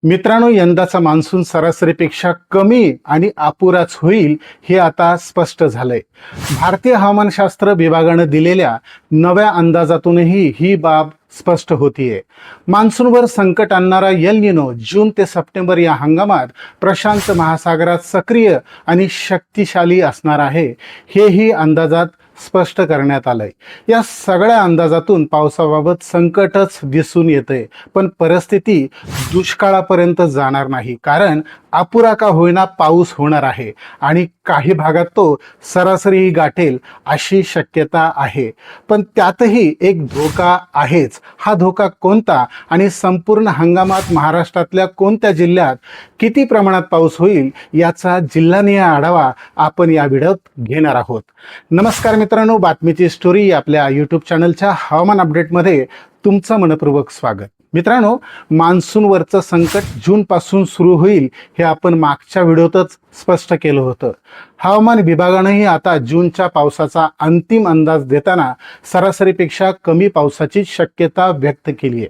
मित्रांनो, यंदाचा मान्सून सरासरीपेक्षा कमी आणि अपुराच होईल हे आता स्पष्ट झालंय. भारतीय हवामानशास्त्र विभागानं दिलेल्या नव्या अंदाजातूनही ही बाब स्पष्ट होतीये. मान्सूनवर संकट आणणारा एल निनो जून ते सप्टेंबर या हंगामात प्रशांत महासागरात सक्रिय आणि शक्तिशाली असणार आहे, हेही अंदाजात स्पष्ट करण्यात आलंय. या सगळ्या अंदाजातून पावसाबाबत संकटच दिसून येतंय, पण परिस्थिती दुष्काळापर्यंत जाणार नाही. कारण अपुरा का होईना पाऊस होणार आहे आणि काही भागात तो सरासरी गाठेल अशी शक्यता आहे. पण त्यातही एक धोका आहेच. हा धोका कोणता आणि संपूर्ण हंगामात महाराष्ट्रातल्या कोणत्या जिल्ह्यात किती प्रमाणात पाऊस होईल याचा जिल्हानिहाय आढावा आपण या व्हिडिओत घेणार आहोत. नमस्कार मित्रांनो, बातमीची स्टोरी आपल्या यूट्यूब चॅनलच्या हवामान अपडेटमध्ये तुमचं मनपूर्वक स्वागत. मित्रांनो, मान्सूनवरचं संकट जूनपासून सुरू होईल हे आपण मागच्या व्हिडिओतच स्पष्ट केलं होतं. हवामान विभागानंही आता जूनच्या पावसाचा अंतिम अंदाज देताना सरासरीपेक्षा कमी पावसाची शक्यता व्यक्त केली आहे.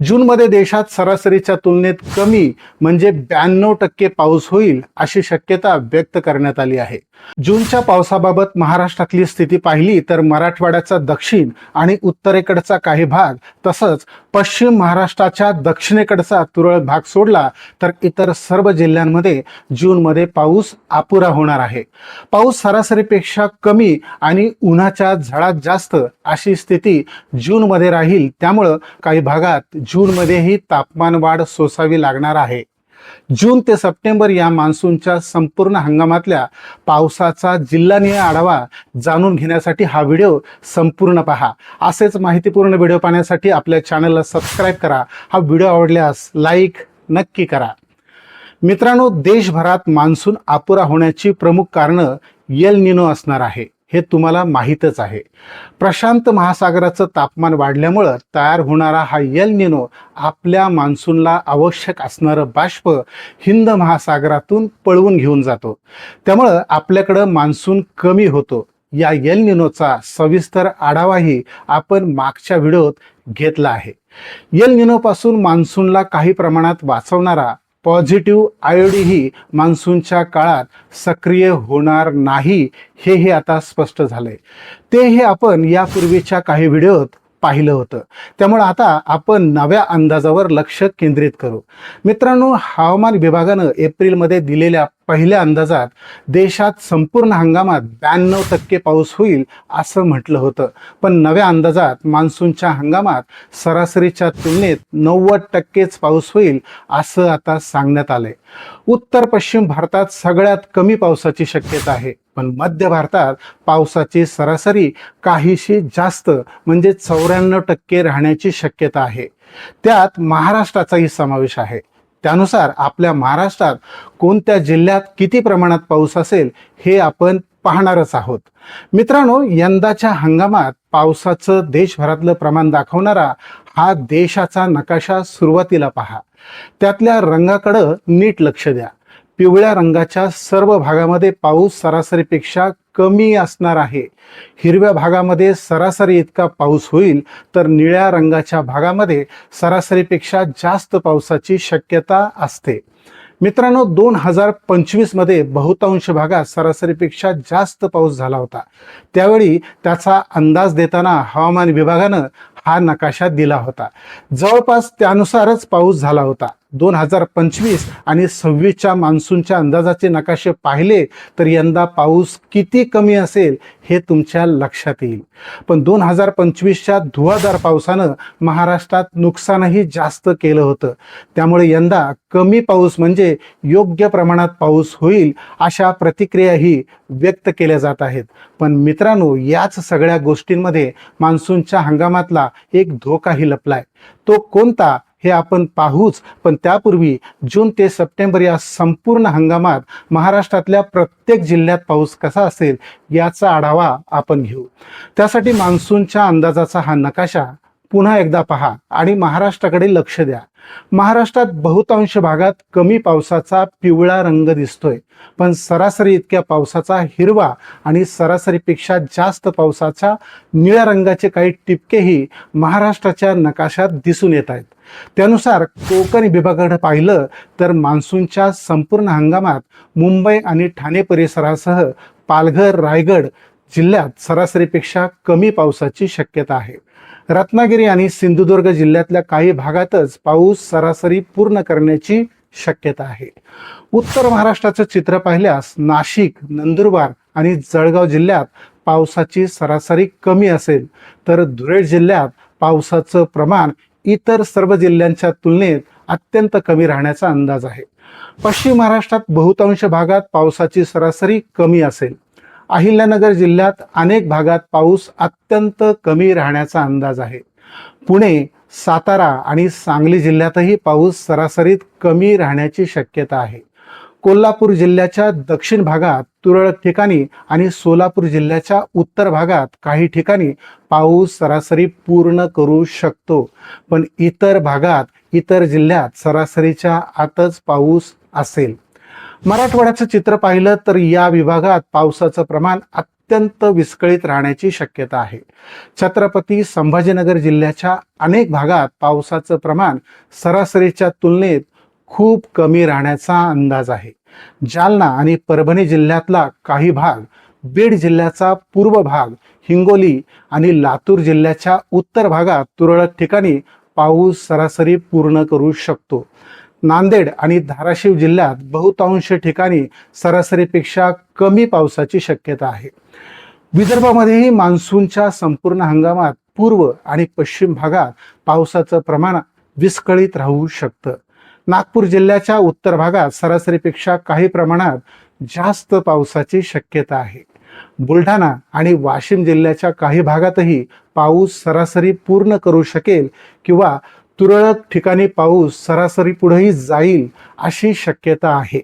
जूनमध्ये देशात सरासरीच्या तुलनेत कमी म्हणजे 92% पाऊस होईल अशी शक्यता व्यक्त करण्यात आली आहे. जूनच्या पावसाबाबत महाराष्ट्रातली स्थिती पाहिली तर मराठवाड्याचा दक्षिण आणि उत्तरेकडचा काही भाग तसंच पश्चिम महाराष्ट्राच्या दक्षिणेकडचा तुरळक भाग सोडला तर इतर सर्व जिल्ह्यांमध्ये जूनमध्ये पाऊस अपुरा होणार आहे. पाऊस सरासरीपेक्षा कमी आणि उन्हाच्या झळात जास्त अशी स्थिती जूनमध्ये राहील. त्यामुळं काही भागात जूनमध्येही तापमान वाढ सोसावी लागणार आहे. जून ते सप्टेंबर या मान्सूनच्या संपूर्ण हंगामातल्या पावसाचा जिल्हानिहाय आढावा जाणून घेण्यासाठी हा व्हिडिओ संपूर्ण पहा. असेच माहितीपूर्ण व्हिडिओ पाहण्यासाठी आपल्या चॅनलला सबस्क्राईब करा. हा व्हिडिओ आवडल्यास लाईक नक्की करा. मित्रांनो, देशभरात मान्सून अपुरा होण्याची प्रमुख कारणं एल निनो असणार आहे हे तुम्हाला माहीतच आहे. प्रशांत महासागराचं तापमान वाढल्यामुळं तयार होणारा हा एल निनो आपल्या मान्सूनला आवश्यक असणारं बाष्प हिंद महासागरातून पळवून घेऊन जातो. त्यामुळं आपल्याकडं मान्सून कमी होतो. या एल निनोचा सविस्तर आढावाही आपण मागच्या व्हिडिओत घेतला आहे. एल निनोपासून मान्सूनला काही प्रमाणात वाचवणारा पॉझिटिव्ह आयोडी ही मान्सूनच्या काळात सक्रिय होणार नाही हे आता स्पष्ट झालंय. ते आपण यापूर्वीच्या काही व्हिडिओत पाहिलं होतं. त्यामुळे आता आपण नव्या अंदाजावर लक्ष केंद्रित करू. मित्रांनो, हवामान विभागानं एप्रिलमध्ये दिलेल्या पहिल्या अंदाजात देशात संपूर्ण हंगामात 92% पाऊस होईल असं म्हटलं होतं. पण नव्या अंदाजात मान्सूनच्या हंगामात सरासरीच्या तुलनेत 90%च पाऊस होईल असं आता सांगण्यात आलंय. उत्तर पश्चिम भारतात सगळ्यात कमी पावसाची शक्यता आहे, पण मध्य भारतात पावसाची सरासरी काहीशी जास्त म्हणजे 94% राहण्याची शक्यता आहे. त्यात महाराष्ट्राचाही समावेश आहे. त्यानुसार आपल्या महाराष्ट्रात कोणत्या जिल्ह्यात किती प्रमाणात पाऊस असेल हे आपण पाहणारच आहोत. मित्रांनो, यंदाच्या हंगामात पावसाचं देशभरातलं प्रमाण दाखवणारा हा देशाचा नकाशा सुरुवातीला पहा. त्यातल्या रंगाकडं नीट लक्ष द्या. पिवळ्या रंगाच्या सर्व भागामध्ये पाऊस सरासरीपेक्षा कमी असणार आहे. हिरव्या भागामध्ये सरासरी इतका पाऊस होईल तर निळ्या रंगाच्या भागामध्ये सरासरीपेक्षा जास्त पावसाची शक्यता असते. मित्रांनो, 2025 मध्ये बहुतांश भागात सरासरीपेक्षा जास्त पाऊस झाला होता. त्यावेळी त्याचा अंदाज देताना हवामान विभागानं हा नकाशा दिला होता. जवळपास त्यानुसारच पाऊस झाला होता. 2025 आणि 26च्या मान्सूनच्या अंदाजाचे नकाशे पाहिले तर यंदा पाऊस किती कमी असेल हे तुमच्या लक्षात येईल. पण 2025च्या धुवाधार पावसानं महाराष्ट्रात नुकसानही जास्त केलं होतं. त्यामुळे यंदा कमी पाऊस म्हणजे योग्य प्रमाणात पाऊस होईल अशा प्रतिक्रियाही व्यक्त केल्या जात आहेत. पण मित्रांनो, याच सगळ्या गोष्टींमध्ये मान्सूनच्या हंगामातला एक धोकाही लपलाय. तो कोणता हे आपण पाहूच, पण त्यापूर्वी जून ते सप्टेंबर या संपूर्ण हंगामात महाराष्ट्रातल्या प्रत्येक जिल्ह्यात पाऊस कसा असेल याचा आढावा आपण घेऊ. त्यासाठी मान्सूनच्या अंदाजाचा हा नकाशा पुन्हा एकदा पहा आणि महाराष्ट्राकडे लक्ष द्या. महाराष्ट्रात बहुतांश भागात कमी पावसाचा पिवळा रंग दिसतोय, पण सरासरी इतक्या पावसाचा हिरवा आणि सरासरीपेक्षा जास्त पावसाच्या निळ्या रंगाचे काही टिपकेही महाराष्ट्राच्या नकाशात दिसून येत आहेत. त्यानुसार कोकण विभागाकडे पाहिलं तर मान्सूनच्या संपूर्ण हंगामात मुंबई आणि ठाणे परिसरासह पालघर, रायगड जिल्ह्यात सरासरीपेक्षा कमी पावसाची शक्यता आहे. रत्नागिरी आणि सिंधुदुर्ग जिल्ह्यातल्या काही भागातच पाऊस सरासरी पूर्ण करण्याची शक्यता आहे. उत्तर महाराष्ट्राचं चित्र पाहिल्यास नाशिक, नंदुरबार आणि जळगाव जिल्ह्यात पावसाची सरासरी कमी असेल, तर धुळे जिल्ह्यात पावसाचं प्रमाण इतर सर्व जिल्ह्यांच्या तुलनेत अत्यंत कमी राहण्याचा अंदाज आहे. पश्चिम महाराष्ट्रात बहुतांश भागात पावसाची सरासरी कमी असेल. अहिल्यानगर जिल्ह्यात अनेक भागात पाऊस अत्यंत कमी राहण्याचा अंदाज आहे. पुणे, सातारा आणि सांगली जिल्ह्यातही पाऊस सरासरीत कमी राहण्याची शक्यता आहे. कोल्हापूर जिल्ह्याच्या दक्षिण भागात तुरळक ठिकाणी आणि सोलापूर जिल्ह्याच्या उत्तर भागात काही ठिकाणी पाऊस सरासरी पूर्ण करू शकतो, पण इतर भागात, इतर जिल्ह्यात सरासरीच्या आतच पाऊस असेल. मराठवाड्याचं चित्र पाहिलं तर या विभागात पावसाचं प्रमाण अत्यंत विस्कळीत राहण्याची शक्यता आहे. छत्रपती संभाजीनगर जिल्ह्याच्या अनेक भागात पावसाचं प्रमाण सरासरीच्या तुलनेत खूप कमी राहण्याचा अंदाज आहे. जालना आणि परभणी जिल्ह्यातला काही भाग, बीड जिल्ह्याचा पूर्व भाग, हिंगोली आणि लातूर जिल्ह्याच्या उत्तर भागात तुरळक ठिकाणी पाऊस सरासरी पूर्ण करू शकतो. नांदेड आणि धाराशिव जिल्ह्यात बहुतांश ठिकाणी सरासरीपेक्षा कमी पावसाची शक्यता आहे. विदर्भामध्येही मान्सूनच्या संपूर्ण हंगामात पूर्व आणि पश्चिम भागात पावसाचं प्रमाण विस्कळीत राहू शकतं. नागपूर जिल्ह्याच्या उत्तर भागात सरासरीपेक्षा काही प्रमाणात जास्त पावसाची शक्यता आहे. बुलढाणा आणि वाशिम जिल्ह्याच्या काही भागातही पाऊस सरासरी पूर्ण करू शकेल किंवा तुरळक ठिकाणी पाऊस सरासरी पुढेही जाईल अशी शक्यता आहे.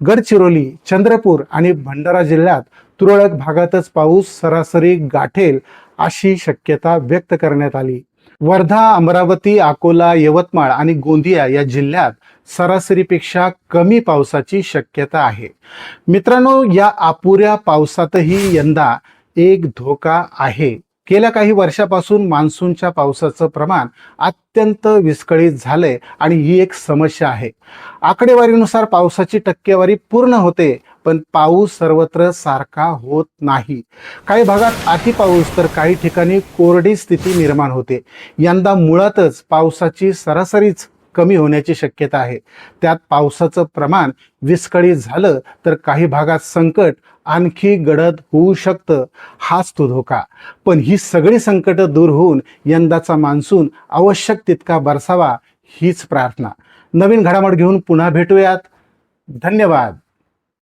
गडचिरोली, चंद्रपूर आणि भंडारा जिल्ह्यात तुरळक भागातच पाऊस सरासरी गाठेल अशी शक्यता व्यक्त करण्यात आली. वर्धा, अमरावती, अकोला, यवतमाळ आणि गोंदिया या जिल्ह्यात सरासरीपेक्षा कमी पावसाची शक्यता आहे. मित्रांनो, या अपुऱ्या पावसातही यंदा एक धोका आहे. गेल्या काही वर्षापासून मान्सूनच्या पावसाचं प्रमाण अत्यंत विस्कळीत झालंय आणि ही एक समस्या आहे. आकडेवारीनुसार पावसाची टक्केवारी पूर्ण होते, पण पाऊस सर्वत्र सारखा होत नाही. काही भागात अति पाऊस तर काही ठिकाणी कोरडी स्थिती निर्माण होते. यंदा मुळातच पावसाची सरासरीच कमी होण्याची शक्यता आहे. त्यात पावसाचं प्रमाण विस्कळीत झालं तर काही भागात संकट आणखी गडद होऊ शकतं. हाच तो धोका. पण ही सगळी संकट दूर होऊन यंदाचा मान्सून आवश्यक तितका बरसावा हीच प्रार्थना. नवीन घडामोड घेऊन पुन्हा भेटूयात. धन्यवाद.